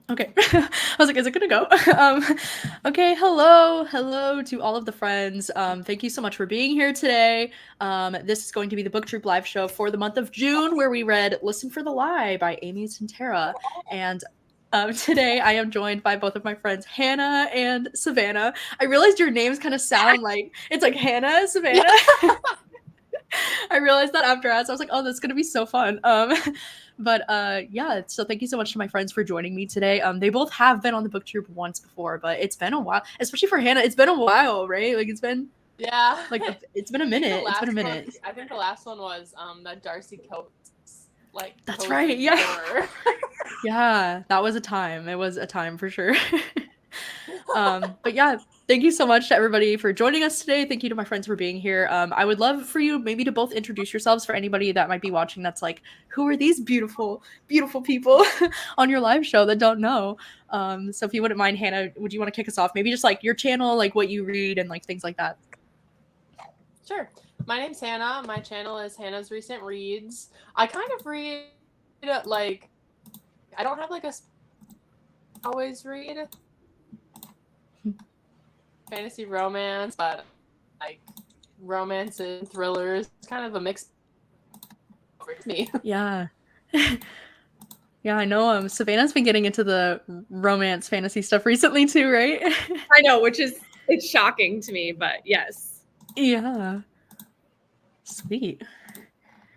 Okay. I was like, is it gonna go? Okay, hello to all of the friends. Thank you so much for being here today. This is going to be the Book Troop live show for the month of June, where we read Listen for the Lie by Amy Santera. And today I am joined by both of my friends, Hannah and Savannah. I realized your names kind of sound like it's like Hannah, Yeah. Savannah. I realized that after us. I was like, oh, that's gonna be so fun. But yeah, so thank you so much to my friends for joining me today. They both have been on the book troop once before, but it's been a while, especially for Hannah. It's been a while, right? Like it's been Yeah. like it's been a I think the minute. It's been a last one. minute. I think the last one was that Darcy Coates That's right. cozy Yeah, horror. yeah, that was a time. It was a time for sure. But yeah, thank you so much to everybody for joining us today. Thank you to my friends for being here. I would love for you maybe to both introduce yourselves for anybody that might be watching that's like, who are these beautiful, beautiful people on your live show that don't know? So if you wouldn't mind, Hannah, would you want to kick us off? Maybe just like your channel, like what you read and like things like that. Sure. My name's Hannah. My channel is Hannah's Recent Reads. I kind of read like I don't have like a always read fantasy romance, but like romance and thrillers. It's kind of a mix for me. Yeah. Yeah, I know. Savannah's been getting into the romance fantasy stuff recently too, right? I know, which is it's shocking to me, but yes. Yeah. Sweet.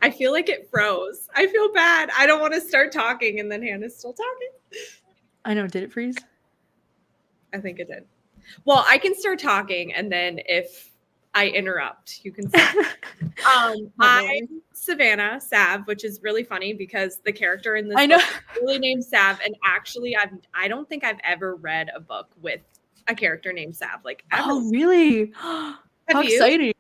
I feel like it froze. I feel bad. I don't want to start talking and then Hannah's still talking. I know. Did it freeze? I think it did. Well, I can start talking and then if I interrupt, you can stop. I'm Savannah Sav, which is really funny because the character in this I know. book is really named Sav, and actually I don't think I've ever read a book with a character named Sav. Like ever. Oh, really? How Have you? exciting.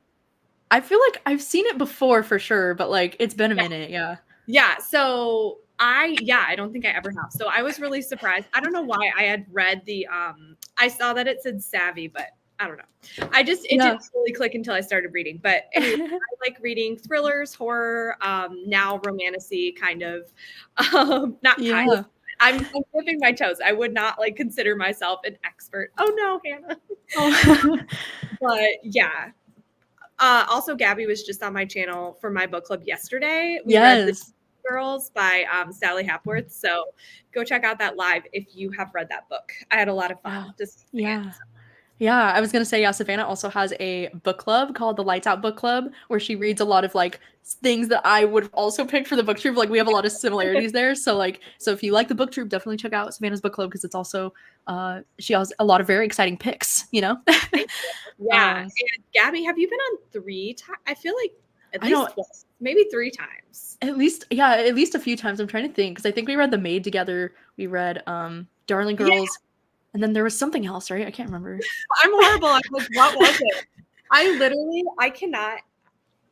I feel like I've seen it before for sure, but like it's been a minute. Yeah. Yeah. So I don't think I ever have. So I was really surprised. I don't know why I had read the I saw that it said savvy, but I don't know. It didn't really click until I started reading. But anyway, I like reading thrillers, horror, now romantasy kind of. Not kind of. I'm dipping my toes. I would not like consider myself an expert. Oh no, Hannah. Oh. But yeah. Also, Gabby was just on my channel for my book club yesterday. We read The Girls by Sally Hapworth. So go check out that live if you have read that book. I had a lot of fun. Yeah, I was gonna say, yeah, Savannah also has a book club called the Lights Out Book Club, where she reads a lot of like things that I would have also picked for the book troop. Like we have a lot of similarities there. So if you like the book troop, definitely check out Savannah's book club because it's also she has a lot of very exciting picks, you know? Yeah. And Gabby, have you been on 3 times? I feel like at least twice, maybe 3 times. At least a few times. I'm trying to think because I think we read The Maid together. We read Darling Girls. Yeah. And then there was something else, right? I can't remember. I'm horrible. I'm like, what was it? I cannot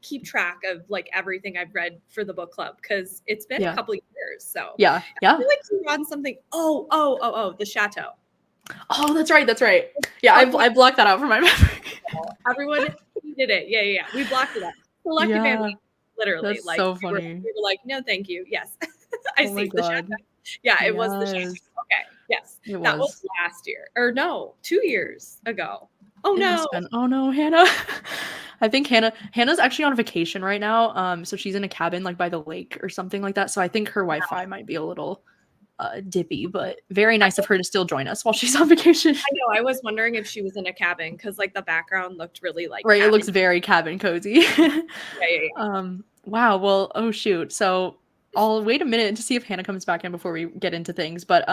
keep track of like everything I've read for the book club because it's been a couple of years. So yeah. I feel like you're on something. The Chateau. Oh, that's right. Yeah, I blocked that out from my memory. Everyone did it. Yeah. We blocked it out. Selective family, literally. That's like so funny. We were like, no, thank you. Yes, I see the Chateau. Yeah, it was the Chateau. Okay. Yes, that was last year, or no, 2 years ago. Oh no! Oh no, Hannah. I think Hannah's actually on vacation right now. So she's in a cabin like by the lake or something like that. So I think her Wi-Fi might be a little dippy, but very nice of her to still join us while she's on vacation. I know. I was wondering if she was in a cabin because like the background looked really like right. Cabin. It looks very cabin cozy. Yeah. Wow. Well. Oh shoot. So I'll wait a minute to see if Hannah comes back in before we get into things. But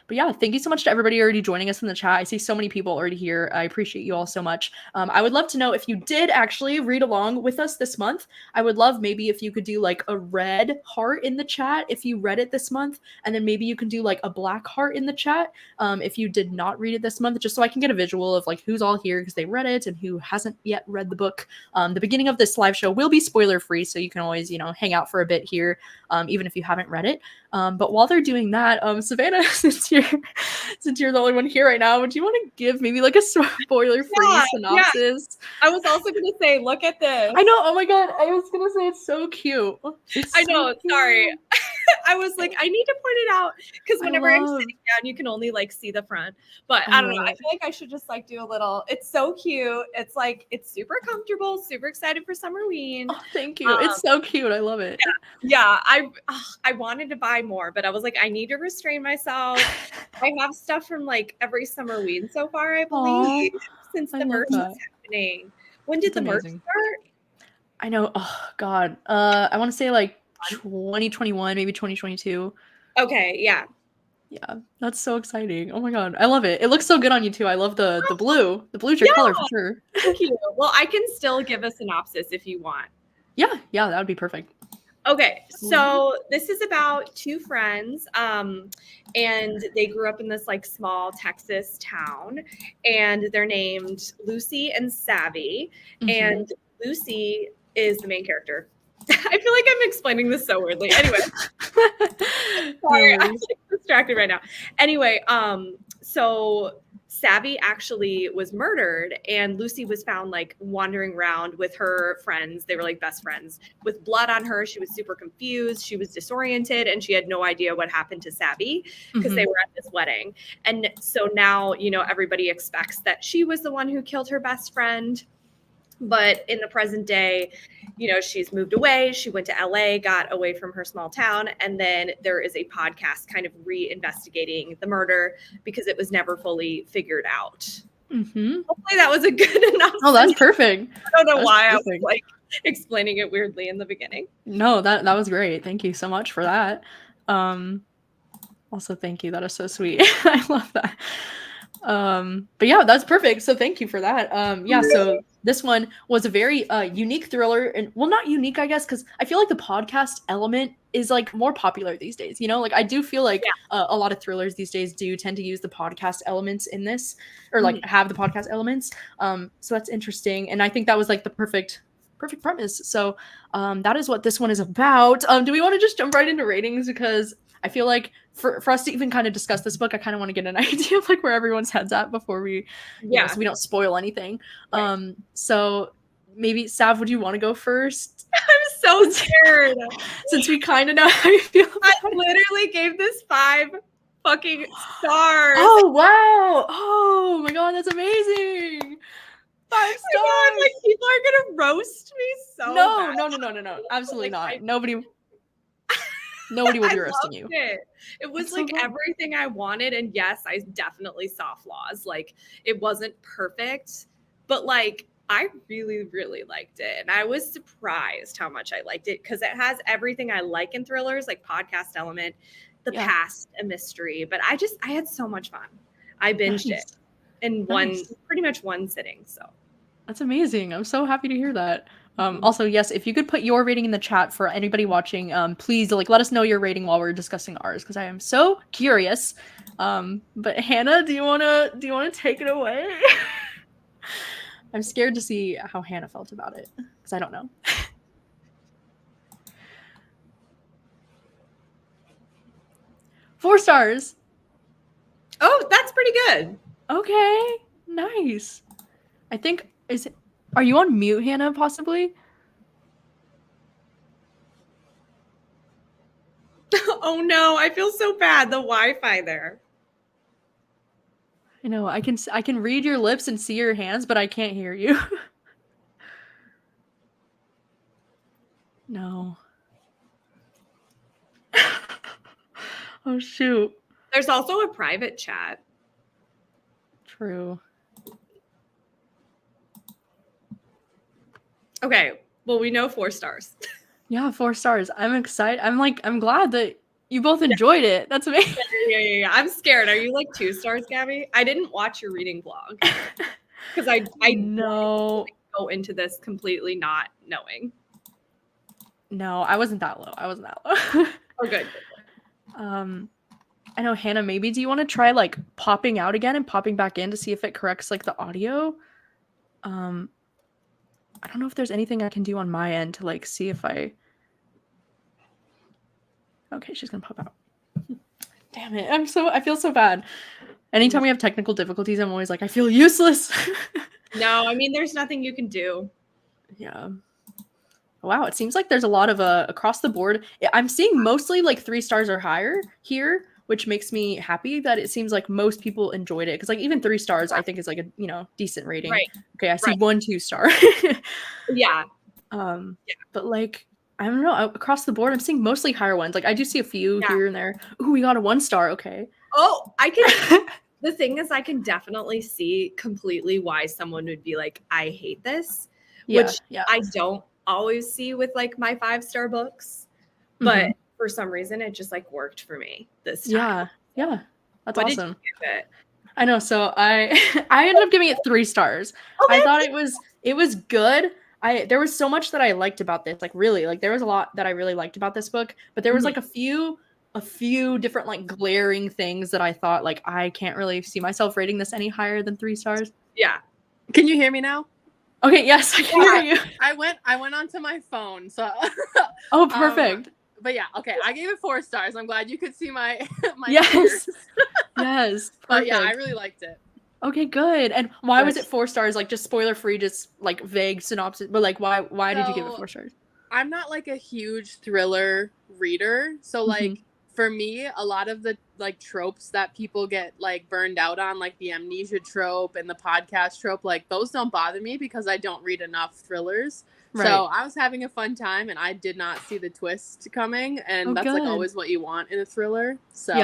yeah, thank you so much to everybody already joining us in the chat. I see so many people already here. I appreciate you all so much. I would love to know if you did actually read along with us this month. I would love maybe if you could do like a red heart in the chat if you read it this month, and then maybe you can do like a black heart in the chat if you did not read it this month, just so I can get a visual of like who's all here because they read it and who hasn't yet read the book. The beginning of this live show will be spoiler free, so you can always hang out for a bit here. Even if you haven't read it. But while they're doing that, Savannah, since you're the only one here right now, would you want to give maybe like a spoiler-free synopsis? Yeah. I was also going to say, look at this. I know. Oh my God. I was going to say it's so cute. I know. Cute. Sorry. I was like, I need to point it out because whenever I'm love- sitting down, you can only like see the front. But I I don't know. love I it. feel like I should just like do a little. It's so cute. It's like it's super comfortable. Super excited for Summerween. Oh, thank you. It's so cute. I love it. Yeah, I wanted to buy more, but I was like, I need to restrain myself. I have stuff from like every Summerween so far, I believe, since I the love merch that. was happening. When did That's the merch amazing. start? I know. Oh God. I want to say like 2021, maybe 2022. Okay, yeah. Yeah, that's so exciting. Oh my God, I love it. It looks so good on you too. I love the blue. The blue's your color for sure. Thank you. Well, I can still give a synopsis if you want. Yeah, that would be perfect. Okay, so this is about two friends, and they grew up in this like small Texas town, and they're named Lucy and Savvy, and Lucy is the main character. I feel like I'm explaining this so weirdly. Anyway, sorry, I'm like distracted right now. Anyway, so Savvy actually was murdered, and Lucy was found like wandering around with her friends. They were like best friends with blood on her. She was super confused. She was disoriented, and she had no idea what happened to Savvy because they were at this wedding. And so now, you know, everybody expects that she was the one who killed her best friend. But in the present day, you know, she's moved away. She went to LA, got away from her small town. And then there is a podcast kind of re-investigating the murder because it was never fully figured out. Hopefully that was a good enough. Oh, that's perfect. I don't know why I was like explaining it weirdly in the beginning. No, that was great. Thank you so much for that. Also, thank you. That is so sweet. I love that. But yeah, that's perfect. So thank you for that. Yeah, so this one was a very unique thriller, and well, not unique, I guess, because I feel like the podcast element is like more popular these days. You know, like I do feel like a lot of thrillers these days do tend to use the podcast elements in this, or like have the podcast elements. So that's interesting, and I think that was like the perfect premise. So that is what this one is about. Do we want to just jump right into ratings, because I feel like for us to even kind of discuss this book, I kind of want to get an idea of like where everyone's head's at before we, you know, so we don't spoil anything. Right. So maybe Sav, would you want to go first? I'm so scared. Since we kind of know how you feel. I literally gave this 5 fucking stars. Oh wow! Oh my God, that's amazing. 5 stars. God, like people are gonna roast me so. No. Absolutely not. Nobody will be roasting you. It was like everything I wanted. And yes, I definitely saw flaws. Like it wasn't perfect, but like I really, really liked it. And I was surprised how much I liked it because it has everything I like in thrillers, like podcast element, the past, a mystery. But I had so much fun. I binged it in pretty much one sitting. So that's amazing. I'm so happy to hear that. Also, yes, if you could put your rating in the chat for anybody watching, please like let us know your rating while we're discussing ours, because I am so curious. But Hannah, do you wanna take it away? I'm scared to see how Hannah felt about it, because I don't know. 4 stars. Oh, that's pretty good. Okay, nice. I think are you on mute, Hannah, possibly? Oh no, I feel so bad. The Wi-Fi there. I know. I can read your lips and see your hands, but I can't hear you. No. Oh shoot. There's also a private chat. True. Okay, well, we know 4 stars. Yeah, 4 stars. I'm excited. I'm glad that you both enjoyed it. That's amazing. Yeah. I'm scared. Are you like 2 stars, Gabby? I didn't watch your reading vlog because I know go into this completely not knowing. No, I wasn't that low. Oh, good. I know, Hannah, maybe do you want to try like popping out again and popping back in to see if it corrects like the audio? I don't know if there's anything I can do on my end to like see if I... Okay, she's gonna pop out. Damn it, I feel so bad. Anytime we have technical difficulties, I'm always like, I feel useless. No, I mean, there's nothing you can do. Yeah. Wow, it seems like there's a lot of across the board. I'm seeing mostly like 3 stars or higher here, which makes me happy that it seems like most people enjoyed it. Because like even 3 stars, I think is like a decent rating. Right. Okay, I see 1 2-star. Yeah. But like I don't know, across the board, I'm seeing mostly higher ones. Like I do see a few here and there. Ooh, we got a 1 star. Okay. Oh, I can. The thing is, I can definitely see completely why someone would be like, I hate this, which I don't always see with like my 5-star books. But for some reason, it just like worked for me this time. Yeah. That's what awesome. Did you give it? I know. So I ended up giving it 3 stars. I thought it was good. There was so much that I liked about this. Like really, like there was a lot that I really liked about this book, but there was like a few different like glaring things that I thought like I can't really see myself rating this any higher than 3 stars. Yeah. Can you hear me now? Okay, yes, I can hear you. I went onto my phone, so Oh, perfect. But yeah, okay. I gave it 4 stars. I'm glad you could see my yes. Yes. But yeah, I really liked it. Okay, good. And why was it 4 stars? Like just spoiler free, just like vague synopsis. But like why did you give it 4 stars? I'm not like a huge thriller reader. So like for me, a lot of the like tropes that people get like burned out on, like the amnesia trope and the podcast trope, like those don't bother me because I don't read enough thrillers. Right. So I was having a fun time and I did not see the twist coming. And that's like always what you want in a thriller. So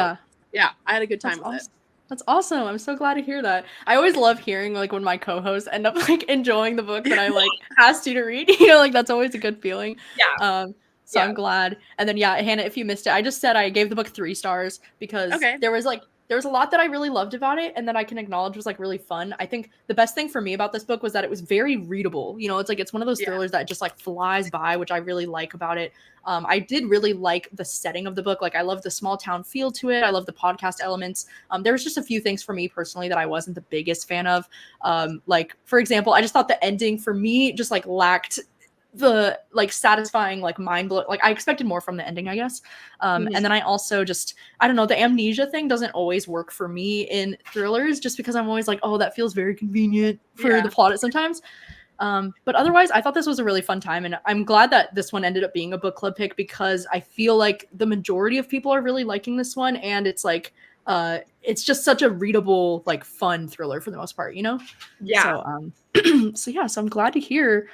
yeah, I had a good time with it. That's awesome. I'm so glad to hear that. I always love hearing like when my co-hosts end up like enjoying the book that I like asked you to read. Like that's always a good feeling. Yeah. So I'm glad. And then Hannah, if you missed it, I just said I gave the book 3 stars because there was a lot that I really loved about it and that I can acknowledge was like really fun. I think the best thing for me about this book was that it was very readable. It's like it's one of those thrillers that just like flies by, which I really like about it. I did really like the setting of the book. Like I love the small town feel to it. I love the podcast elements. There was just a few things for me personally that I wasn't the biggest fan of. Like for example, I just thought the ending for me just like lacked the like satisfying like mind blow. Like I expected more from the ending, I guess. And then I also just I don't know, the amnesia thing doesn't always work for me in thrillers just because I'm always like, oh, that feels very convenient for the plot sometimes. But otherwise I thought this was a really fun time and I'm glad that this one ended up being a book club pick because I feel like the majority of people are really liking this one and it's like it's just such a readable like fun thriller for the most part, so I'm glad to hear.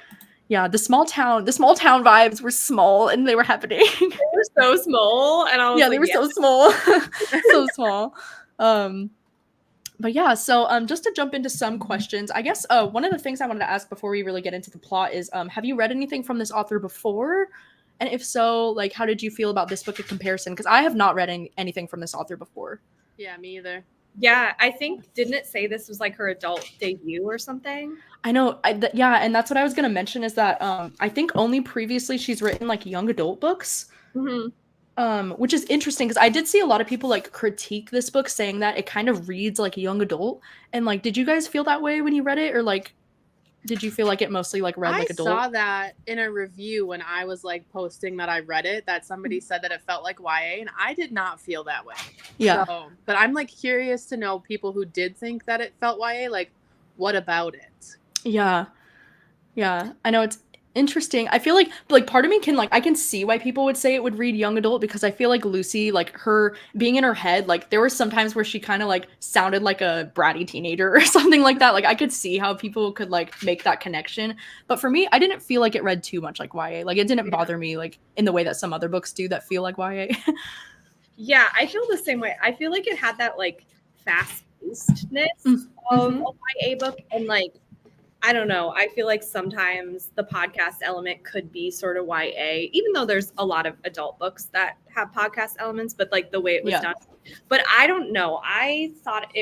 Yeah, the small town vibes were small and they were happening. They were so small, and I was they were so small, so small. But yeah, so just to jump into some questions, I guess one of the things I wanted to ask before we really get into the plot is, have you read anything from this author before? And if so, like, how did you feel about this book in comparison? Because I have not read anything from this author before. Yeah, me either. Yeah, I think, didn't it say this was like her adult debut or something? I know. And that's what I was going to mention is that I think only previously she's written like young adult books, which is interesting because I did see a lot of people like critique this book saying that it kind of reads like a young adult. And like, did you guys feel that way when you read it or like, did you feel like it mostly like read like adult? I saw that in a review when I was like posting that I read it, that somebody said that it felt like YA, and I did not feel that way. Yeah. So, but I'm like curious to know people who did think that it felt YA, like what about it? Yeah. I know it's interesting. I feel like part of me can like I can see why people would say it would read young adult because I feel like Lucy, like her being in her head, like there were some times where she kind of like sounded like a bratty teenager or something like that. Like I could see how people could like make that connection. But for me, I didn't feel like it read too much like YA. Like it didn't bother me like in the way that some other books do that feel like YA. Yeah, I feel the same way. I feel like it had that like fast-pacedness of a YA book and like I don't know. I feel like sometimes the podcast element could be sort of YA, even though there's a lot of adult books that have podcast elements, but like the way it was done. But I don't know. I thought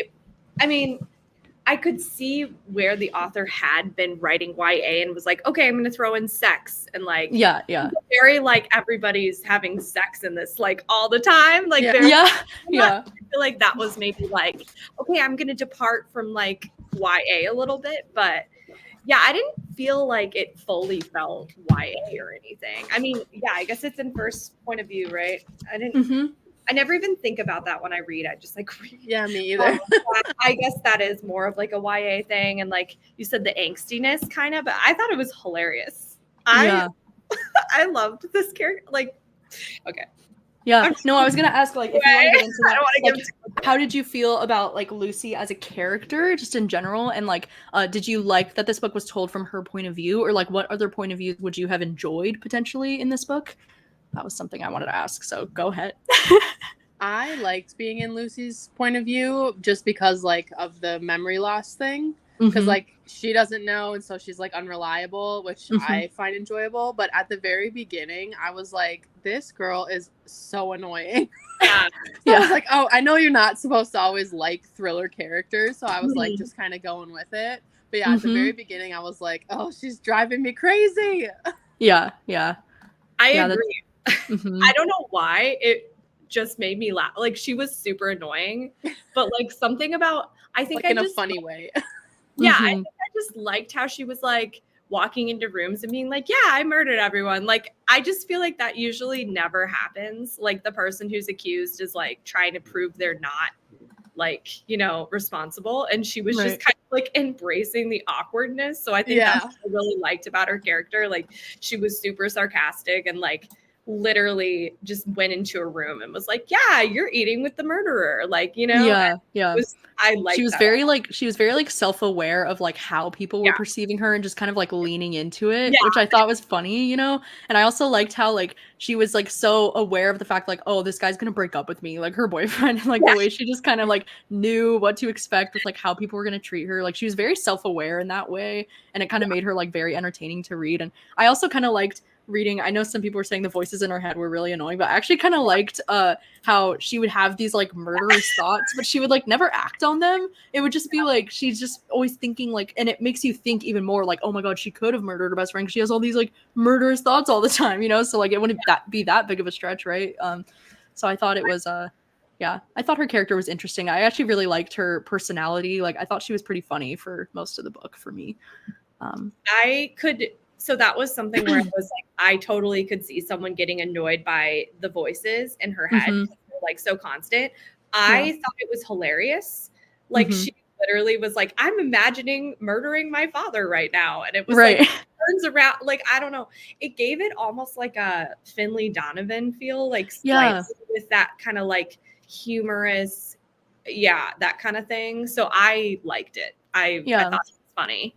I could see where the author had been writing YA and was like, okay, I'm going to throw in sex and like, very like everybody's having sex in this like all the time. Like, I feel like that was maybe like, okay, I'm going to depart from like YA a little bit, but yeah, I didn't feel like it fully felt YA or anything. I mean, yeah, I guess it's in first point of view, right? I never even think about that when I read. I just like read. Yeah, me either. I guess that is more of like a YA thing. And like you said, the angstiness kind of, but I thought it was hilarious. I I loved this character. Like, okay. Yeah. No, I was gonna ask, like, if you want to get into that, I don't want to like, how did you feel about like Lucy as a character, just in general, and like, did you like that this book was told from her point of view, or like, what other point of views would you have enjoyed potentially in this book? That was something I wanted to ask. So go ahead. I liked being in Lucy's point of view just because like of the memory loss thing. Because Mhm. like she doesn't know, and so she's like unreliable, which I find enjoyable. But at the very beginning, I was like, this girl is so annoying. Yeah. So I was like, oh, I know you're not supposed to always like thriller characters, so I was like just kind of going with it. But yeah, at the very beginning, I was like, oh, she's driving me crazy. Yeah. I Yeah, agree. I don't know why it just made me laugh. Like she was super annoying, but like something about I think like I in a just funny way. yeah, I think I just liked how she was like walking into rooms and being like, yeah, I murdered everyone. Like I just feel like that usually never happens. Like the person who's accused is like trying to prove they're not like, you know, responsible. And she was just kind of like embracing the awkwardness. So I think that's what I really liked about her character. Like she was super sarcastic and like literally just went into a room and was like, yeah, you're eating with the murderer. Like, you know, I like she was very like self-aware of like how people were perceiving her and just kind of like leaning into it, which I thought was funny, you know. And I also liked how like she was like so aware of the fact like, oh, this guy's gonna break up with me, like her boyfriend, and like the way she just kind of like knew what to expect with like how people were gonna treat her. Like she was very self-aware in that way, and it kind of made her like very entertaining to read. And I also kind of liked reading, I know some people were saying the voices in her head were really annoying, but I actually kind of liked how she would have these like murderous thoughts, but she would like never act on them. It would just be like she's just always thinking like, and it makes you think even more like, oh my god, she could have murdered her best friend because she has all these like murderous thoughts all the time, you know. So like it wouldn't be that big of a stretch, right? So I thought it was yeah, I thought her character was interesting. I actually really liked her personality. Like I thought she was pretty funny for most of the book for me. So that was something where I was like, I totally could see someone getting annoyed by the voices in her head, because they're like so constant. I thought it was hilarious. Like she literally was like, I'm imagining murdering my father right now. And it was like, turns around, like, I don't know. It gave it almost like a Finley Donovan feel, like slightly with that kind of like humorous, that kind of thing. So I liked it. I thought it was funny.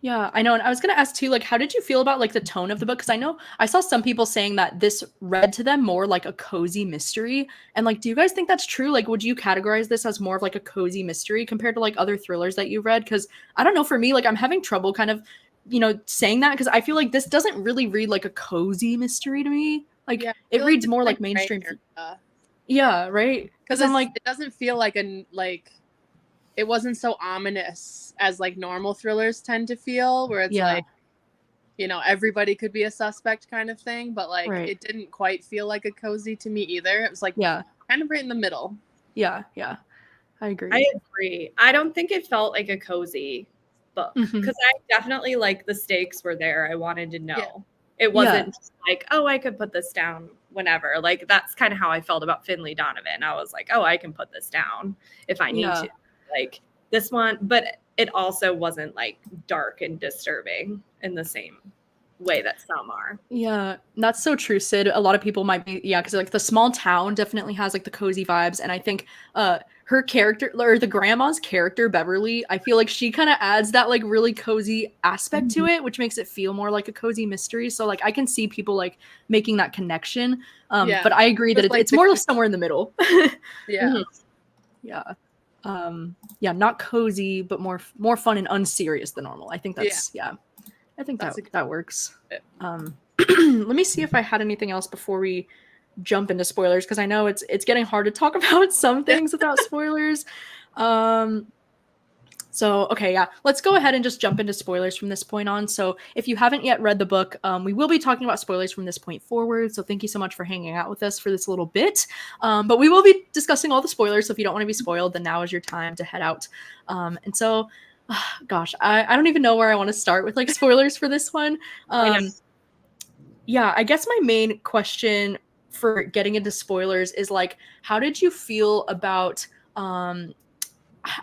Yeah, I know. And I was going to ask too, like, how did you feel about like the tone of the book? Because I know I saw some people saying that this read to them more like a cozy mystery. And like, do you guys think that's true? Like, would you categorize this as more of like a cozy mystery compared to like other thrillers that you've read? Because I don't know, for me, like I'm having trouble kind of, you know, saying that because I feel like this doesn't really read like a cozy mystery to me. Like it reads more like mainstream. Yeah, right. Because I'm like, it doesn't feel like it wasn't so ominous as like normal thrillers tend to feel, where it's like, you know, everybody could be a suspect kind of thing, but like it didn't quite feel like a cozy to me either. It was like kind of right in the middle. Yeah, I agree. I don't think it felt like a cozy book because I definitely like the stakes were there. I wanted to know. It wasn't just like, oh, I could put this down whenever. Like that's kind of how I felt about Finley Donovan. I was like, oh, I can put this down if I need to. Like this one, but it also wasn't like dark and disturbing in the same way that some are. Yeah, that's so true, Sid. A lot of people might be, because like the small town definitely has like the cozy vibes, and I think her character, or the grandma's character, Beverly, I feel like she kind of adds that like really cozy aspect to it, which makes it feel more like a cozy mystery. So like I can see people like making that connection, but I agree that it's more somewhere in the middle. Not cozy, but more fun and unserious than normal. I think that's I think that works. Let me see if I had anything else before we jump into spoilers, because I know it's getting hard to talk about some things without spoilers. So, okay, let's go ahead and just jump into spoilers from this point on. So if you haven't yet read the book, we will be talking about spoilers from this point forward. So thank you so much for hanging out with us for this little bit. But we will be discussing all the spoilers. So if you don't want to be spoiled, then now is your time to head out. And so, gosh, I don't even know where I want to start with like spoilers for this one. I guess my main question for getting into spoilers is like, how did you feel about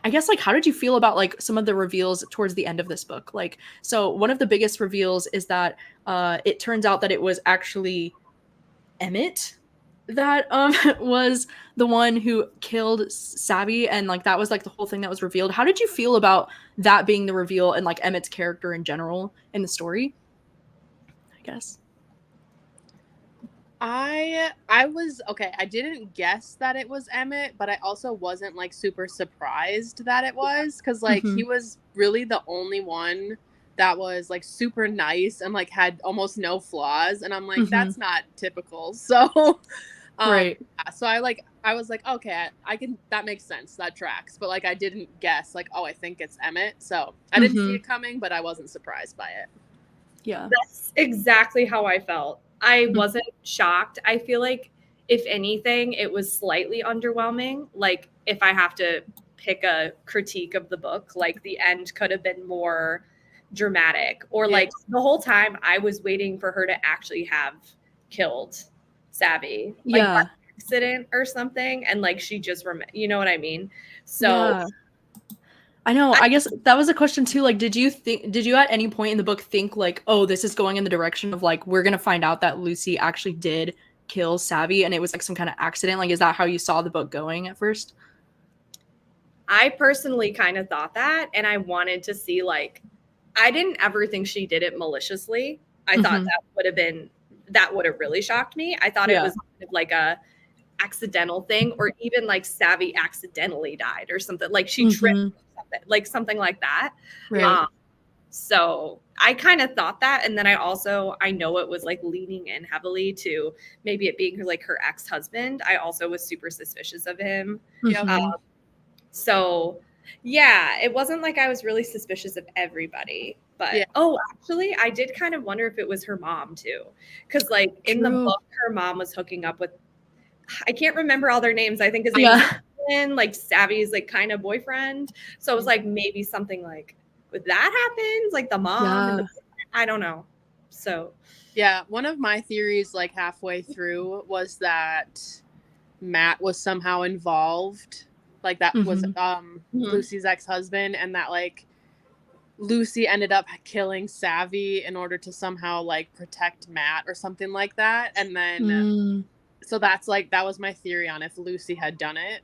I guess like how did you feel about like some of the reveals towards the end of this book? Like, so one of the biggest reveals is that it turns out that it was actually Emmett that was the one who killed Savvy, and like that was like the whole thing that was revealed. How did you feel about that being the reveal and like Emmett's character in general in the story? I guess. I was okay. I didn't guess that it was Emmett, but I also wasn't like super surprised that it was, because like he was really the only one that was like super nice and like had almost no flaws, and I'm like, that's not typical. So Right. yeah, so I was like, okay, I can, that makes sense, that tracks, but like I didn't guess like, oh, I think it's Emmett. So I didn't see it coming, but I wasn't surprised by it. Yeah, that's exactly how I felt. I wasn't shocked. I feel like if anything, it was slightly underwhelming. Like if I have to pick a critique of the book, like the end could have been more dramatic, or like the whole time I was waiting for her to actually have killed Savvy, like by accident or something, and like she just you know what I mean? So I know. I guess that was a question too. Like, did you at any point in the book think like, oh, this is going in the direction of like, we're gonna find out that Lucy actually did kill Savvy and it was like some kind of accident? Like, is that how you saw the book going at first? I personally kind of thought that, and I wanted to see like, I didn't ever think she did it maliciously. I thought that would have really shocked me. I thought it was kind of like a accidental thing, or even like Savvy accidentally died or something, like she tripped something, like something like that. Right. So I kind of thought that, and then I know it was like leaning in heavily to maybe it being like her ex-husband. I also was super suspicious of him. So yeah, it wasn't like I was really suspicious of everybody, but actually I did kind of wonder if it was her mom too, because like in the book her mom was hooking up with, I can't remember all their names. I think his name is like Savvy's like kind of boyfriend. So it was like maybe something like with that happens, like the mom. And I don't know. So yeah, one of my theories like halfway through was that Matt was somehow involved. Like that was Lucy's ex-husband, and that like Lucy ended up killing Savvy in order to somehow like protect Matt or something like that. And then so that's like, that was my theory on if Lucy had done it.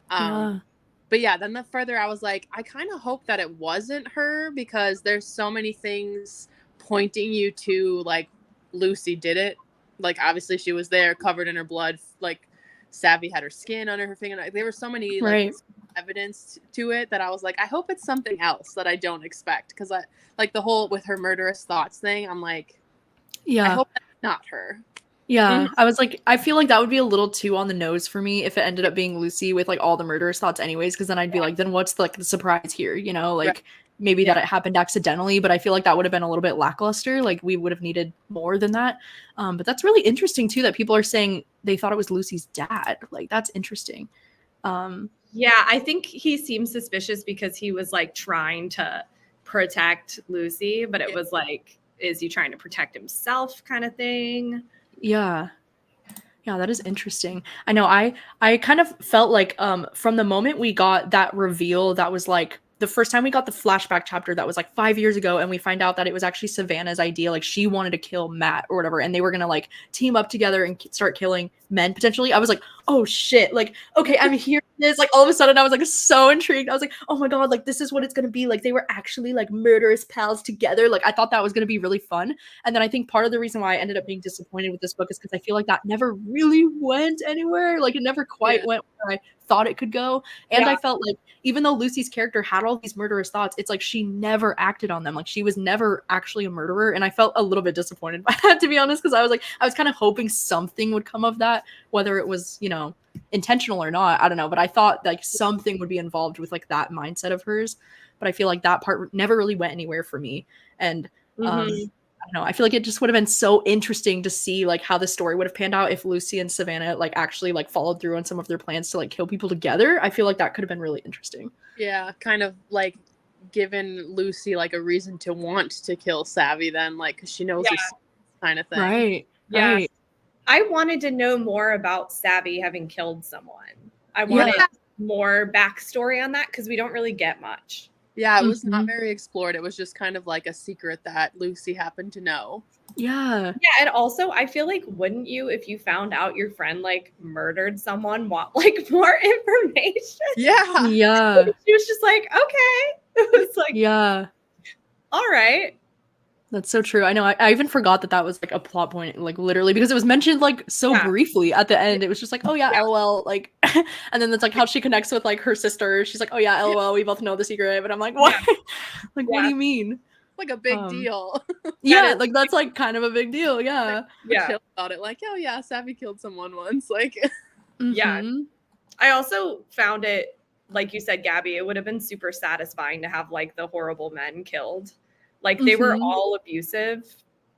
But yeah, then the further I was like, I kind of hope that it wasn't her, because there's so many things pointing you to like Lucy did it. Like obviously she was there covered in her blood, like Savvy had her skin under her finger. There were so many like evidence to it that I was like, I hope it's something else that I don't expect, because I like the whole with her murderous thoughts thing. I'm like, I hope that's not her. Yeah, I was like, I feel like that would be a little too on the nose for me if it ended up being Lucy with like all the murderous thoughts anyways, because then I'd be like, then what's like the surprise here, you know? Like maybe that it happened accidentally, but I feel like that would have been a little bit lackluster. Like we would have needed more than that. But that's really interesting too that people are saying they thought it was Lucy's dad. Like that's interesting. Yeah, I think he seemed suspicious because he was like trying to protect Lucy, but it was like, is he trying to protect himself kind of thing? Yeah, that is interesting. I know I kind of felt like from the moment we got that reveal, that was like the first time we got the flashback chapter that was like 5 years ago, and we find out that it was actually Savannah's idea, like she wanted to kill Matt or whatever, and they were gonna like team up together and start killing men potentially. I was like, oh shit, like okay, I'm hearing this. Like all of a sudden I was like so intrigued. I was like, oh my god, like this is what it's gonna be. Like they were actually like murderous pals together. Like I thought that was gonna be really fun. And then I think part of the reason why I ended up being disappointed with this book is because I feel like that never really went anywhere. Like it never quite went where I thought it could go. And I felt like even though Lucy's character had all these murderous thoughts, it's like she never acted on them. Like she was never actually a murderer. And I felt a little bit disappointed by that, to be honest, because I was kind of hoping something would come of that, whether it was, you know, intentional or not. I don't know. But I thought like something would be involved with like that mindset of hers. But I feel like that part never really went anywhere for me. And I don't know. I feel like it just would have been so interesting to see like how the story would have panned out if Lucy and Savannah like actually like followed through on some of their plans to like kill people together. I feel like that could have been really interesting. Yeah, kind of like given Lucy like a reason to want to kill Savvy then, like because she knows this kind of thing. Right. Yeah. Right. I wanted to know more about Savvy having killed someone. I wanted more backstory on that because we don't really get much. Yeah, it was not very explored. It was just kind of like a secret that Lucy happened to know. Yeah. Yeah, and also I feel like wouldn't you, if you found out your friend like murdered someone, want like more information? Yeah. Yeah. She was just like, okay. It was like, Yeah. all right. That's so true. I know. I even forgot that was like a plot point, like literally, because it was mentioned like so briefly at the end. It was just like, oh yeah, LOL, like, and then it's like how she connects with like her sister. She's like, oh yeah, LOL, we both know the secret. But I'm like, what? Like, what do you mean? Like a big deal. Yeah, like that's like kind of a big deal. Yeah. Chill about it. Like, oh yeah, Savvy killed someone once. Like, yeah. I also found it, like you said, Gabby, it would have been super satisfying to have like the horrible men killed. Like they were all abusive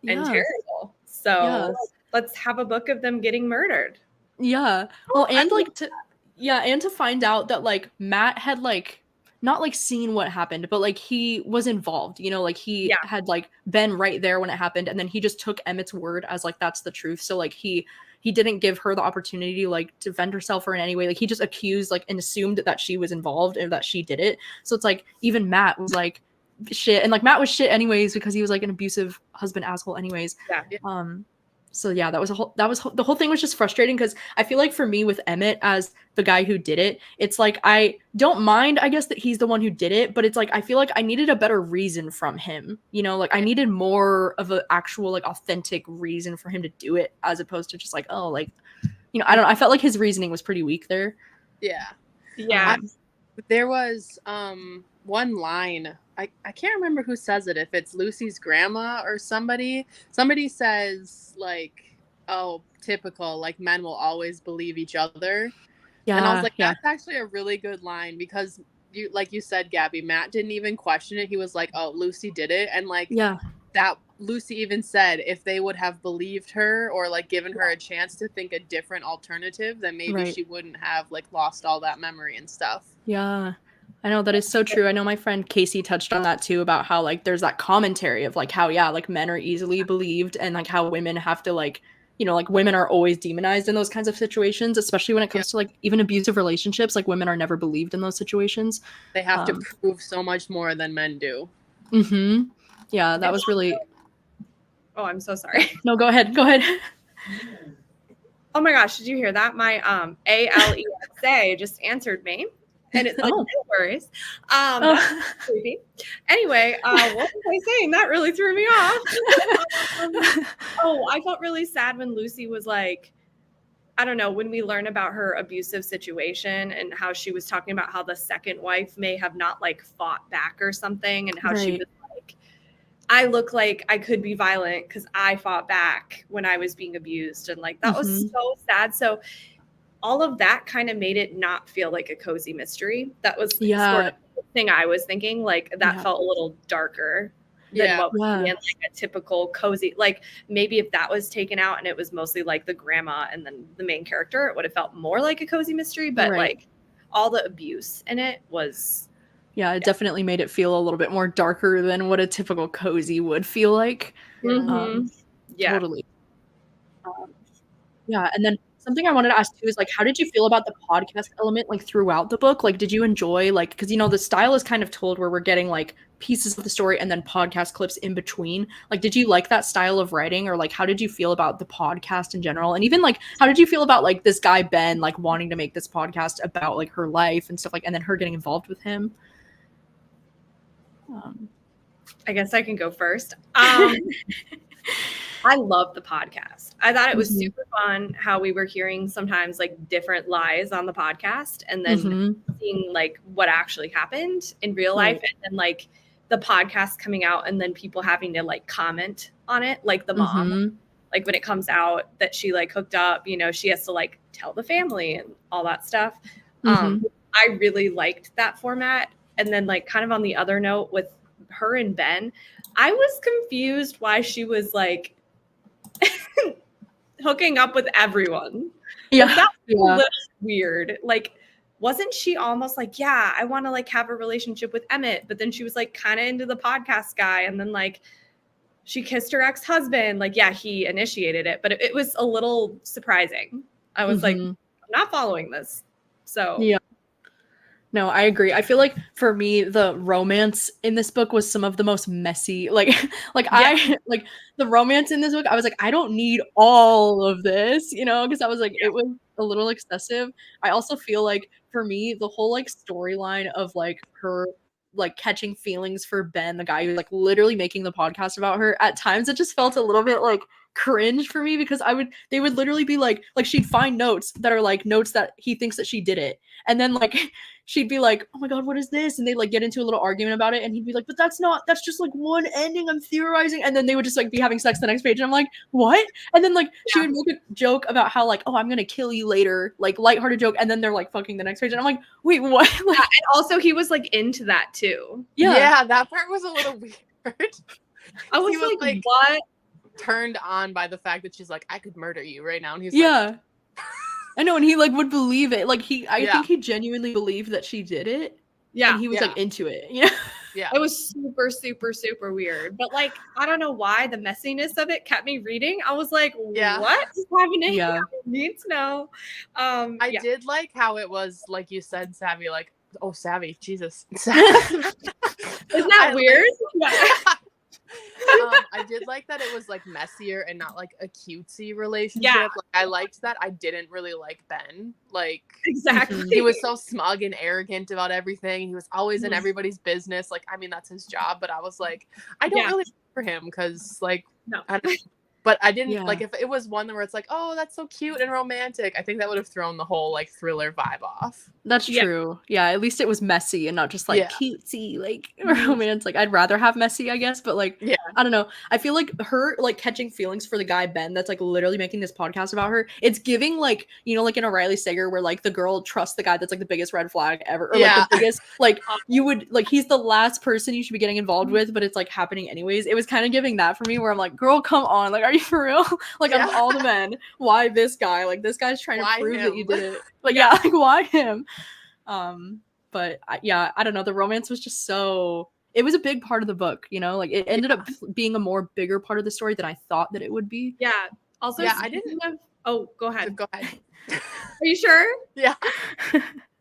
and terrible. So let's have a book of them getting murdered. Yeah. Well, and like to find out that like Matt had like not like seen what happened, but like he was involved, you know, like he had like been right there when it happened, and then he just took Emmett's word as like that's the truth. So like he didn't give her the opportunity like to defend herself or in any way. Like he just accused like and assumed that she was involved and that she did it. So it's like even Matt was like shit, and like Matt was shit anyways because he was like an abusive husband asshole anyways. So yeah, the whole thing was just frustrating because I feel like for me with Emmett as the guy who did it, it's like I don't mind, I guess, that he's the one who did it, but it's like I feel like I needed a better reason from him, you know, like I needed more of an actual like authentic reason for him to do it as opposed to just like, oh, like, you know, I felt like his reasoning was pretty weak there. Yeah. There was one line, I can't remember who says it, if it's Lucy's grandma or somebody says like, oh, typical, like men will always believe each other. And I was like, that's actually a really good line because you, like you said, Gabby, Matt didn't even question it. He was like, oh, Lucy did it. And like that Lucy even said if they would have believed her or like given her a chance to think a different alternative, then maybe she wouldn't have like lost all that memory and stuff. Yeah. I know that is so true. I know my friend Casey touched on that too, about how like there's that commentary of like how like men are easily believed and like how women have to like, you know, like women are always demonized in those kinds of situations, especially when it comes to like even abusive relationships. Like women are never believed in those situations. They have to prove so much more than men do. Yeah, that was really. Oh, I'm so sorry. No, go ahead. Oh my gosh, did you hear that? My Alexa just answered me. And it's like, no worries. That's creepy. Anyway, what was I saying? That really threw me off. I felt really sad when Lucy was like, I don't know, when we learn about her abusive situation and how she was talking about how the second wife may have not like fought back or something, and how she was like, I look like I could be violent because I fought back when I was being abused. And like, that was so sad. So all of that kind of made it not feel like a cozy mystery. That was sort of the thing I was thinking. Like that felt a little darker than what would be in like a typical cozy. Like maybe if that was taken out and it was mostly like the grandma and then the main character, it would have felt more like a cozy mystery. But like all the abuse in it was. Yeah, it definitely made it feel a little bit more darker than what a typical cozy would feel like. Totally. And then something I wanted to ask too is like, how did you feel about the podcast element like throughout the book? Like, did you enjoy like, because you know the style is kind of told where we're getting like pieces of the story and then podcast clips in between. Like, did you like that style of writing, or like how did you feel about the podcast in general? And even like how did you feel about like this guy Ben like wanting to make this podcast about like her life and stuff, like, and then her getting involved with him? I guess I can go first. I love the podcast. I thought it was super fun how we were hearing sometimes like different lies on the podcast and then seeing like what actually happened in real life, and then like the podcast coming out and then people having to like comment on it, like the mom, like when it comes out that she like hooked up, you know, she has to like tell the family and all that stuff. I really liked that format. And then like kind of on the other note with her and Ben, I was confused why she was like hooking up with everyone. That was a little weird. Like, wasn't she almost like, yeah, I want to like have a relationship with Emmett, but then she was like kind of into the podcast guy, and then like she kissed her ex-husband. Like, yeah, he initiated it, but it was a little surprising. I was like, I'm not following this. So No, I agree. I feel like for me, the romance in this book was some of the most messy. Like, I like the romance in this book. I was like, I don't need all of this, because I was like, it was a little excessive. I also feel like for me, the whole like storyline of like her like catching feelings for Ben, the guy who's like literally making the podcast about her, at times it just felt a little bit like cringe for me because they would literally be like she'd find notes that are like notes that he thinks that she did it, and then like she'd be like, oh my god, what is this? And they like get into a little argument about it, and he'd be like, but that's just like one ending, I'm theorizing. And then they would just like be having sex the next page, and I'm like, what? And then like she would make a joke about how like, oh, I'm gonna kill you later, like lighthearted joke, and then they're like fucking the next page, and I'm like, wait, what? Like, and also he was like into that too. Yeah, that part was a little weird. I was like, what? Turned on by the fact that she's like, I could murder you right now, and he's like, I know, and he like would believe it. Like I think he genuinely believed that she did it. Yeah, and he was like into it. Yeah, it was super, super, super weird. But like, I don't know why the messiness of it kept me reading. I was like, what is happening? Yeah, I need to know. I did like how it was, like you said, Savvy. Like, oh, Savvy, Jesus, isn't that weird? I did like that it was like messier and not like a cutesy relationship. Yeah. Like, I liked that. I didn't really like Ben. Like, exactly. He was so smug and arrogant about everything. He was always in everybody's business. Like, I mean, that's his job. But I was like, I don't really for him because like, no. But I didn't like if it was one where it's like, oh, that's so cute and romantic. I think that would have thrown the whole like thriller vibe off. That's true. Yeah, at least it was messy and not just like cutesy, like romance. Like I'd rather have messy, I guess, but like I don't know. I feel like her like catching feelings for the guy Ben that's like literally making this podcast about her. It's giving like, like in a Riley Sager where like the girl trusts the guy that's like the biggest red flag ever, or like the biggest like you would like he's the last person you should be getting involved with, but it's like happening anyways. It was kind of giving that for me where I'm like, girl, come on, like are you for real? Like of all the men, why this guy? Like this guy's trying to prove that you did it. Like like why him? But I don't know. The romance was just it was a big part of the book, like it ended up being a more bigger part of the story than I thought that it would be. Yeah. Also, I didn't have. Oh, go ahead. Go ahead. Are you sure? Yeah.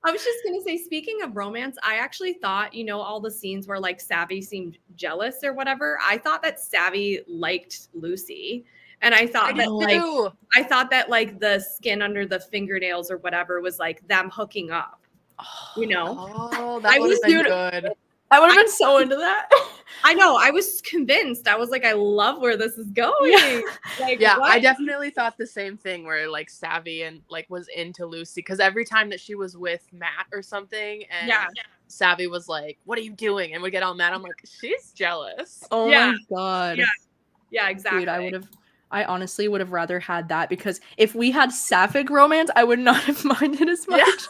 I was just going to say, speaking of romance, I actually thought, all the scenes where like Savvy seemed jealous or whatever. I thought that Savvy liked Lucy. And I thought that like the skin under the fingernails or whatever was like them hooking up. Oh, that would have been good. I would have been so into that. I know. I was convinced. I was like, I love where this is going. Like, I definitely thought the same thing where like Savvy and like was into Lucy because every time that she was with Matt or something and Savvy was like, what are you doing? And would get all mad. I'm like, she's jealous. Oh my God. Yeah, exactly. Dude, I honestly would have rather had that because if we had sapphic romance, I would not have minded as much.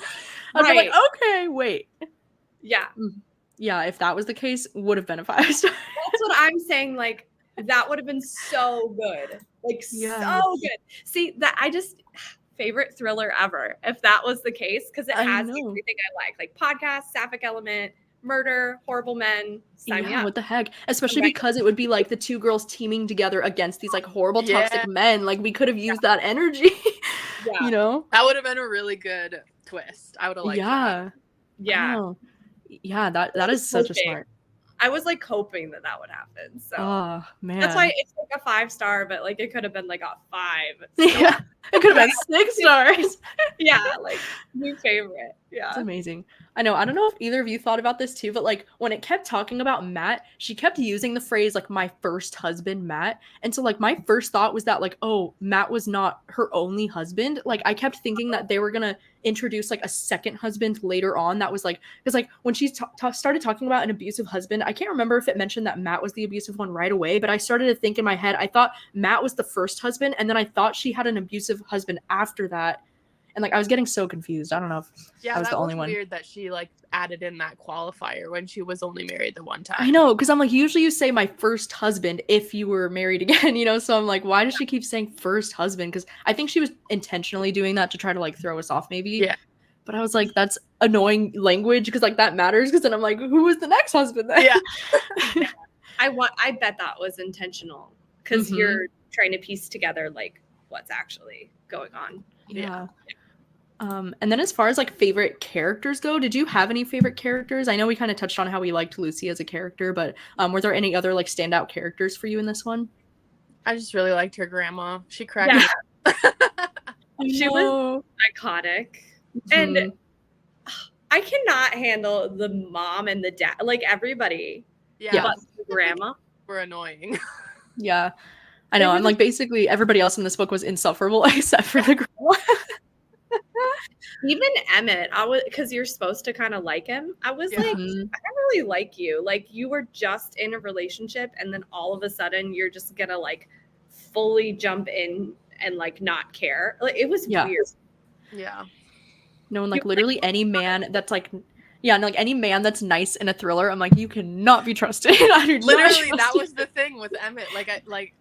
I'd be like, okay, wait. Yeah. Yeah, if that was the case, would have been a 5-star. That's what I'm saying. Like, that would have been so good. Like, so good. See, favorite thriller ever, if that was the case, because it has everything I like podcast, sapphic element, murder, horrible men. Sign me up. What the heck? Especially because it would be like the two girls teaming together against these like horrible toxic men. Like we could have used that energy. That would have been a really good twist. I would have liked that. Yeah. That is such a smart. I was like hoping that would happen. So man. That's why it's like a 5-star, but like it could have been like a 5. So. Yeah. It could have been 6 stars. Yeah, like new favorite. Yeah. It's amazing. I know. I don't know if either of you thought about this too, but like when it kept talking about Matt, she kept using the phrase like my first husband, Matt. And so like my first thought was that like, oh, Matt was not her only husband. Like I kept thinking that they were going to introduce like a second husband later on. That was like, because like when she started talking about an abusive husband, I can't remember if it mentioned that Matt was the abusive one right away, but I started to think in my head, I thought Matt was the first husband. And then I thought she had an abusive husband after that. And like I was getting so confused. I don't know if I was the only one. Weird that she like added in that qualifier when she was only married the one time. I know, because I'm like, usually you say my first husband if you were married again, so I'm like, why does she keep saying first husband? Because I think she was intentionally doing that to try to like throw us off maybe. Yeah. But I was like, that's annoying language because like that matters because then I'm like, who was the next husband then? Yeah. I bet that was intentional because you're trying to piece together like what's actually going on. Yeah. And then as far as like favorite characters go, did you have any favorite characters? I know we kind of touched on how we liked Lucy as a character, but were there any other like standout characters for you in this one? I just really liked her grandma. She cracked me up. She was iconic. Mm-hmm. And I cannot handle the mom and the dad, like everybody. Yeah. But the grandma Were annoying. Yeah. I know. I'm like basically everybody else in this book was insufferable except for the grandma. Even Emmett, because you're supposed to kind of like him. I was like, I don't really like you. Like you were just in a relationship, and then all of a sudden you're just gonna like fully jump in and like not care. Like it was weird. Yeah. No, and like literally any man that's like, yeah, and like any man that's nice in a thriller, I'm like, you cannot be trusted. Literally, that was the thing with Emmett.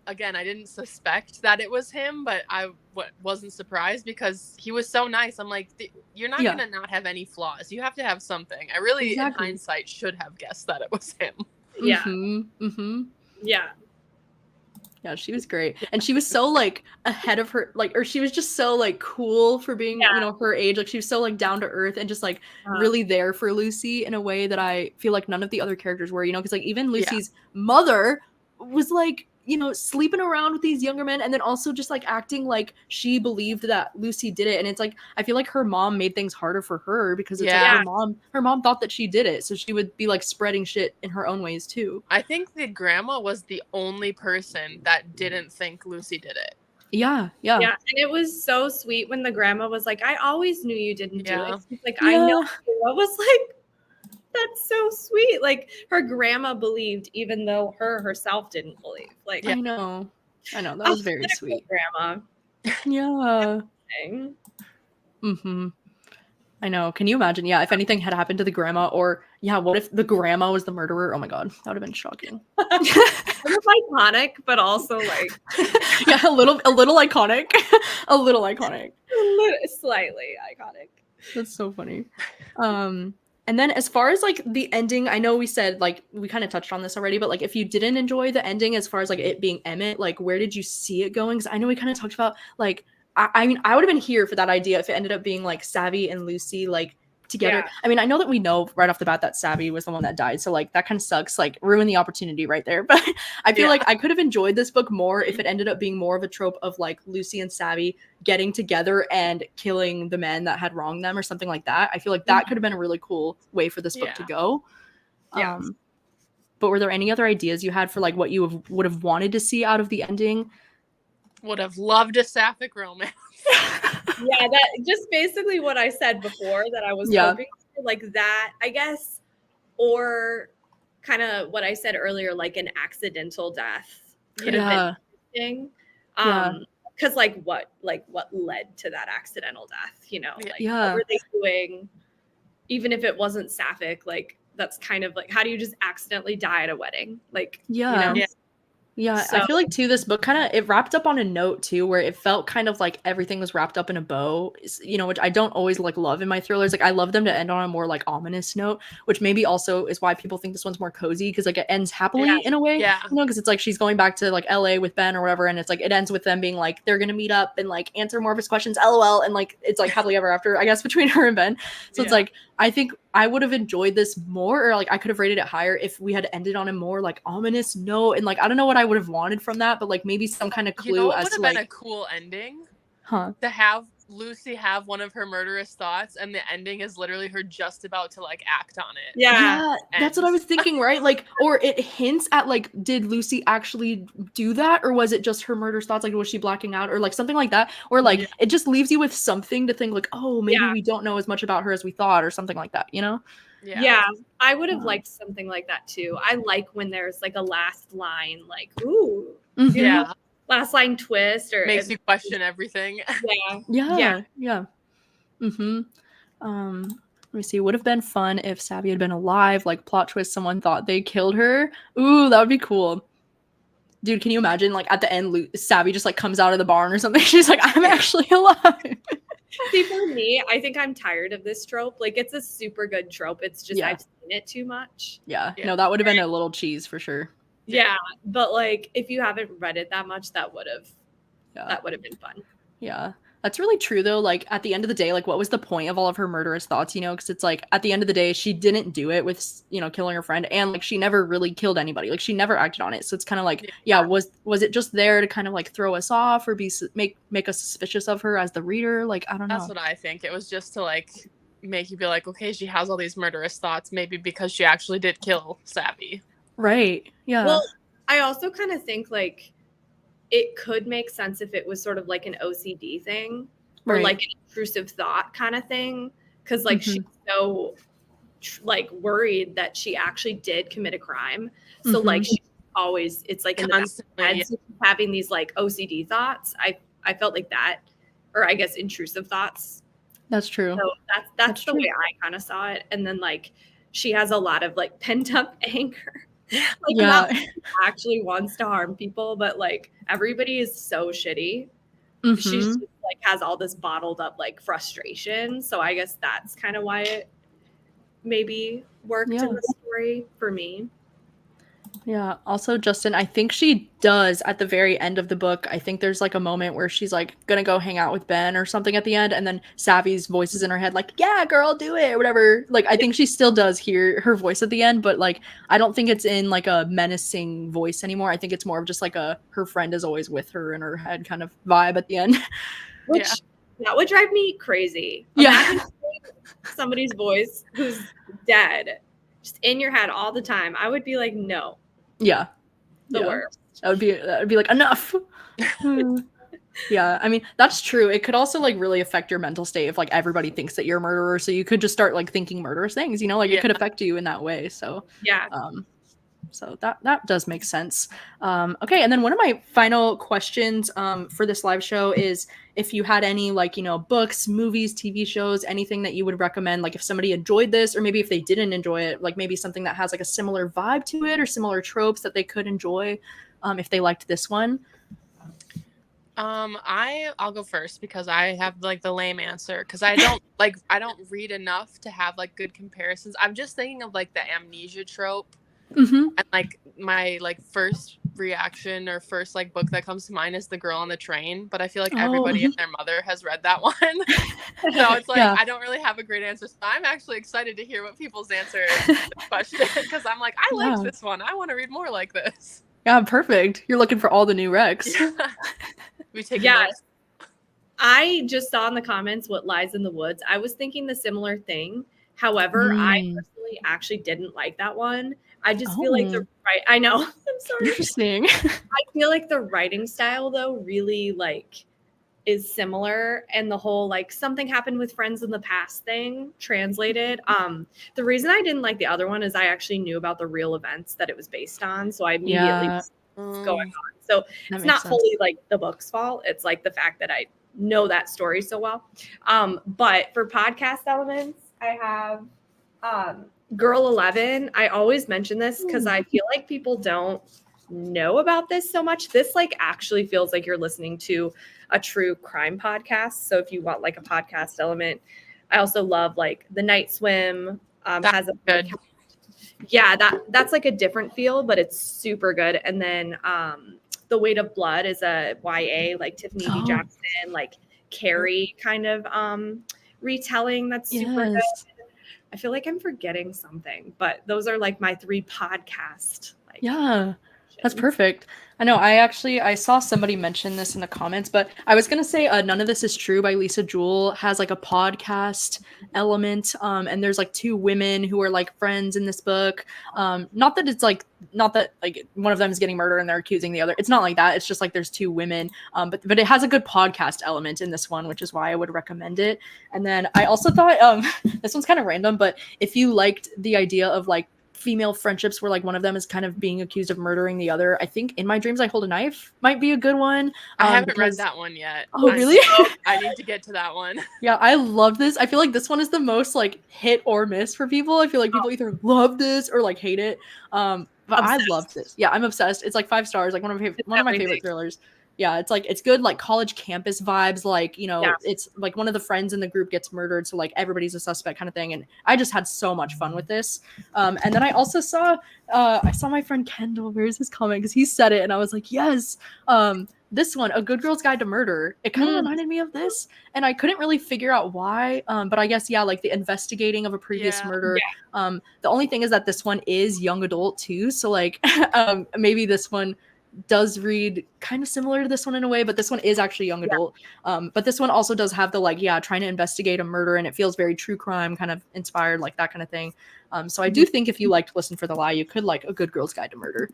Again, I didn't suspect that it was him, but I wasn't surprised because he was so nice. I'm like, you're not gonna not have any flaws. You have to have something. I really, in hindsight, should have guessed that it was him. Yeah. Yeah. Yeah, she was great. And she was so like ahead of her, like, or she was just so like cool for being, you know, her age. Like she was so like down to earth and just like really there for Lucy in a way that I feel like none of the other characters were, you know, because like even Lucy's mother was like, you know, sleeping around with these younger men and then also just like acting like she believed that Lucy did it. And it's like, I feel like her mom made things harder for her because it's like her mom thought that she did it. So she would be like spreading shit in her own ways too. I think the grandma was the only person that didn't think Lucy did it. Yeah. And it was so sweet when the grandma was like, I always knew you didn't do it. She's like, I know. I was like, that's so sweet. Like her grandma believed, even though herself didn't believe. Like I know. That was very sweet. Grandma. Yeah. I know. Can you imagine? Yeah, if anything had happened to the grandma, or what if the grandma was the murderer? Oh my god, that would have been shocking. It was iconic, but also like a little iconic, a little iconic, slightly iconic. That's so funny. And then as far as like the ending, I know we said like we kind of touched on this already, but like if you didn't enjoy the ending as far as like it being Emmett, like where did you see it going? Because I know we kind of talked about like I mean I would have been here for that idea if it ended up being like Savvy and Lucy like together. Yeah. I mean I know that we know right off the bat that Savvy was the one that died, so like that kind of sucks, like ruined the opportunity right there. But I feel like I could have enjoyed this book more if it ended up being more of a trope of like Lucy and Savvy getting together and killing the men that had wronged them or something like that. I feel like that could have been a really cool way for this book to go. But were there any other ideas you had for like what you would have wanted to see out of the ending? Would have loved a sapphic romance. That just basically what I said before that I was hoping for, like that, I guess, or kind of what I said earlier, like an accidental death could have been interesting. Because what led to that accidental death, you know, like what were they doing, even if it wasn't sapphic, like that's kind of like, how do you just accidentally die at a wedding, like you know? So, I feel like too this book kind of it wrapped up on a note too where it felt kind of like everything was wrapped up in a bow, you know, which I don't always like love in my thrillers. Like I love them to end on a more like ominous note, which maybe also is why people think this one's more cozy because like it ends happily in a way, you know, because it's like she's going back to like LA with Ben or whatever, and it's like it ends with them being like they're gonna meet up and like answer more of his questions, LOL, and like it's like happily ever after, I guess, between her and Ben. So it's like I think I would have enjoyed this more, or like I could have rated it higher if we had ended on a more like ominous note, and like I don't know what I would have wanted from that, but like maybe some kind of clue as to like been a cool ending, to have Lucy have one of her murderous thoughts, and the ending is literally her just about to like act on it. Yeah, that's what I was thinking, right? Like, or it hints at like, did Lucy actually do that, or was it just her murderous thoughts? Like, was she blacking out, or like something like that? Or like, it just leaves you with something to think, like, oh, maybe we don't know as much about her as we thought, or something like that, you know? Yeah, I would have liked something like that too. I like when there's like a last line, like, ooh, you know, last line twist, or makes you question everything. Yeah. Let me see. Would have been fun if Savvy had been alive. Like plot twist, someone thought they killed her. Ooh, that would be cool. Dude, can you imagine? Like at the end, Savvy just like comes out of the barn or something. She's like, I'm actually alive. See, for me, I think I'm tired of this trope. Like it's a super good trope. It's just I've seen it too much. No, that would have been a little cheese for sure. Yeah, but like if you haven't read it that much, that would have been fun. Yeah. That's really true though. Like at the end of the day, like what was the point of all of her murderous thoughts, because it's like at the end of the day she didn't do it with, killing her friend, and like she never really killed anybody. Like she never acted on it. So it's kind of like, was it just there to kind of like throw us off or make us suspicious of her as the reader? Like I don't know. That's what I think. It was just to like make you be like, okay, she has all these murderous thoughts, maybe because she actually did kill Savvy. Right. Yeah. Well, I also kind of think like it could make sense if it was sort of like an OCD thing or like an intrusive thought kind of thing. Cause like she's so like worried that she actually did commit a crime. So like she always, it's like in the back of her head, so she's having these like OCD thoughts. I felt like that, or I guess intrusive thoughts. That's true. So that's the way I kind of saw it. And then like she has a lot of like pent up anger. Like not actually wants to harm people, but like everybody is so shitty. She's just like has all this bottled up like frustration. So I guess that's kind of why it maybe worked in the story for me. Yeah. Also, Justin, I think she does at the very end of the book. I think there's like a moment where she's like gonna go hang out with Ben or something at the end, and then Savvy's voice is in her head, like, "Yeah, girl, do it," or whatever. Like, I think she still does hear her voice at the end, but like, I don't think it's in like a menacing voice anymore. I think it's more of just like her friend is always with her in her head kind of vibe at the end. Which that would drive me crazy. Yeah. Imagine somebody's voice who's dead just in your head all the time. I would be like, no. Yeah. The worst. That would be like, enough. Yeah, I mean, that's true. It could also like really affect your mental state if like everybody thinks that you're a murderer, so you could just start like thinking murderous things, like it could affect you in that way. So so that does make sense. Okay, and then one of my final questions for this live show is if you had any like, books, movies, TV shows, anything that you would recommend, like if somebody enjoyed this, or maybe if they didn't enjoy it, like maybe something that has like a similar vibe to it or similar tropes that they could enjoy if they liked this one. I'll go first because I have like the lame answer because I don't read enough to have like good comparisons. I'm just thinking of like the amnesia trope. And like my like first reaction or first like book that comes to mind is The Girl on the Train, but I feel like everybody and their mother has read that one. So it's like I don't really have a great answer. So I'm actually excited to hear what people's answer is to this question because I'm like, I liked this one. I want to read more like this. Yeah, perfect. You're looking for all the new recs. We take notes. I just saw in the comments what lies in the woods. I was thinking the similar thing. However, I personally actually didn't like that one. I just feel like I know. I'm sorry. Interesting. I feel like the writing style though really like is similar, and the whole like something happened with friends in the past thing translated. The reason I didn't like the other one is I actually knew about the real events that it was based on, so I immediately was going on. So it's not fully like the book's fault. It's like the fact that I know that story so well. But for podcast elements, I have Girl 11. I always mention this because I feel like people don't know about this so much. This like actually feels like you're listening to a true crime podcast. So if you want like a podcast element, I also love like The Night Swim has a good. Yeah, that's like a different feel, but it's super good. And then The Weight of Blood is a YA, like Tiffany D. Jackson, like Carrie kind of retelling that's super good. I feel like I'm forgetting something, but those are like my 3 podcast. That's perfect. I know. I saw somebody mention this in the comments, but I was gonna say None of This Is True by Lisa Jewell has like a podcast element, and there's like 2 women who are like friends in this book. Not that like one of them is getting murdered and they're accusing the other. It's not like that. It's just like there's 2 women, but it has a good podcast element in this one, which is why I would recommend it. And then I also thought this one's kind of random, but if you liked the idea of like female friendships where like one of them is kind of being accused of murdering the other, I think In My Dreams I Hold a Knife might be a good one. I haven't read that one yet. Oh, really? I need to get to that one. Yeah, I love this. I feel like this one is the most like hit or miss for people. I feel like people either love this or like hate it. But obsessed. I love this. Yeah, I'm obsessed. It's like 5 stars, like one of my favorite thrillers. yeah, it's like, it's good, like college campus vibes, like, you know, Yeah. it's like one of the friends in the group gets murdered, so like everybody's a suspect kind of thing. And I just had so much fun with this. And then I also saw my friend Kendall, where's his comment, because he said it and I was like, yes. This one, A Good Girl's Guide to Murder, it kind of reminded me of this, and I couldn't really figure out why. But I guess, yeah, like the investigating of a previous murder. The only thing is that this one is young adult too, so like maybe this one does read kind of similar to this one in a way, but this one is actually young adult. But this one also does have the like, trying to investigate a murder, and it feels very true crime kind of inspired, like that kind of thing. So I do think if you liked Listen for the Lie, you could like A Good Girl's Guide to Murder.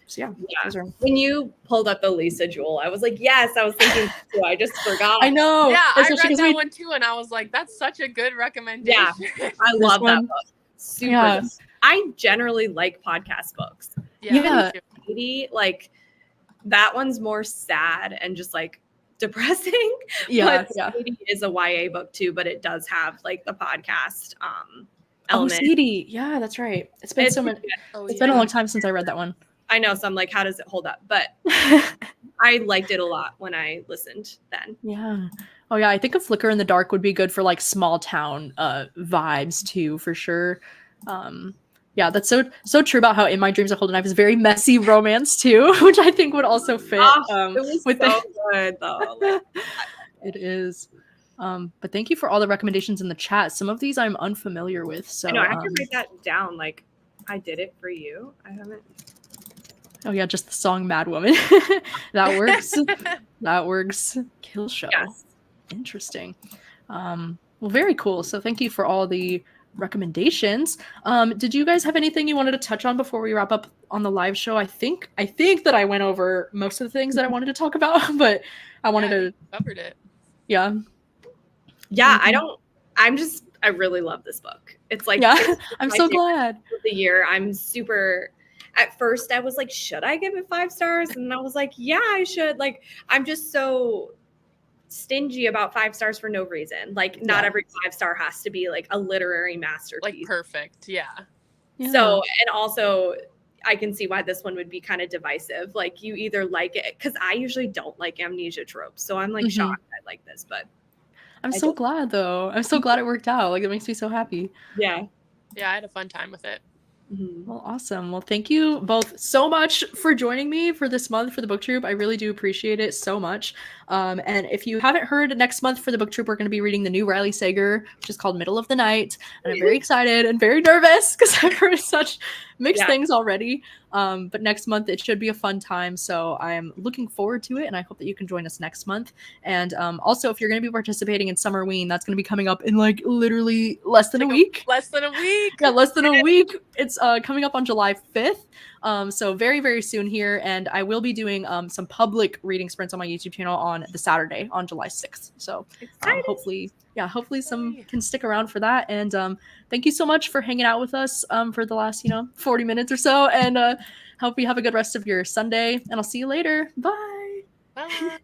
So those are... When you pulled up the Lisa Jewell, I was like, yes, I was thinking too. I just forgot. I know. Yeah, I read that we... one too, and I was like, that's such a good recommendation. Yeah, I love that book. Super. Yeah. I generally like podcast books. Yeah. Even like that one's more sad and just like depressing. Yeah, but Sadie is a YA book too, but it does have like the podcast element. Oh, Sadie. Yeah, that's right. It's been it's been a long time since I read that one. I know, so I'm like, how does it hold up? But I liked it a lot when I listened then. Yeah. Oh yeah, I think A Flicker in the Dark would be good for like small town vibes too, for sure. Yeah, that's so true about how In My Dreams I Hold a Knife is very messy romance too, which I think would also fit. It was with so good though. It is. But thank you for all the recommendations in the chat. Some of these I'm unfamiliar with. So I know, I have to write that down. Like, I did it for you. I haven't. Oh yeah, just the song Mad Woman. That works. That works. Kill Show. Yes. Interesting. Well, very cool. So thank you for all the recommendations. Did you guys have anything you wanted to touch on before we wrap up on the live show? I think that I went over most of the things that I wanted to talk about, but I wanted to covered it. Yeah. Yeah, I really love this book. It's like, I'm so glad. Of the year. I'm super. At first, I was like, should I give it 5 stars? And I was like, yeah, I should. Like, I'm just so stingy about 5 stars for no reason. Like, not every 5-star has to be like a literary masterpiece. Like, perfect. Yeah. So, and also, I can see why this one would be kind of divisive. Like, you either like it, because I usually don't like amnesia tropes. So I'm like shocked I like this, but I'm so glad though. I'm so glad it worked out. Like, it makes me so happy. Yeah. Yeah, I had a fun time with it. Well, awesome. Well, thank you both so much for joining me for this month for the book troop. I really do appreciate it so much. And if you haven't heard, next month for the book troop, we're going to be reading the new Riley Sager, which is called Middle of the Night. And I'm very excited and very nervous because I've heard such mixed things already. But next month it should be a fun time. So I'm looking forward to it, and I hope that you can join us next month. And also, if you're going to be participating in Summerween, that's going to be coming up in like literally less than a week. Less than a week. Yeah, less than a week. It's coming up on July 5th. So very, very soon here. And I will be doing some public reading sprints on my YouTube channel on the Saturday on July 6th. So hopefully some can stick around for that. And thank you so much for hanging out with us for the last 40 minutes or so. And hope you have a good rest of your Sunday. And I'll see you later. Bye. Bye.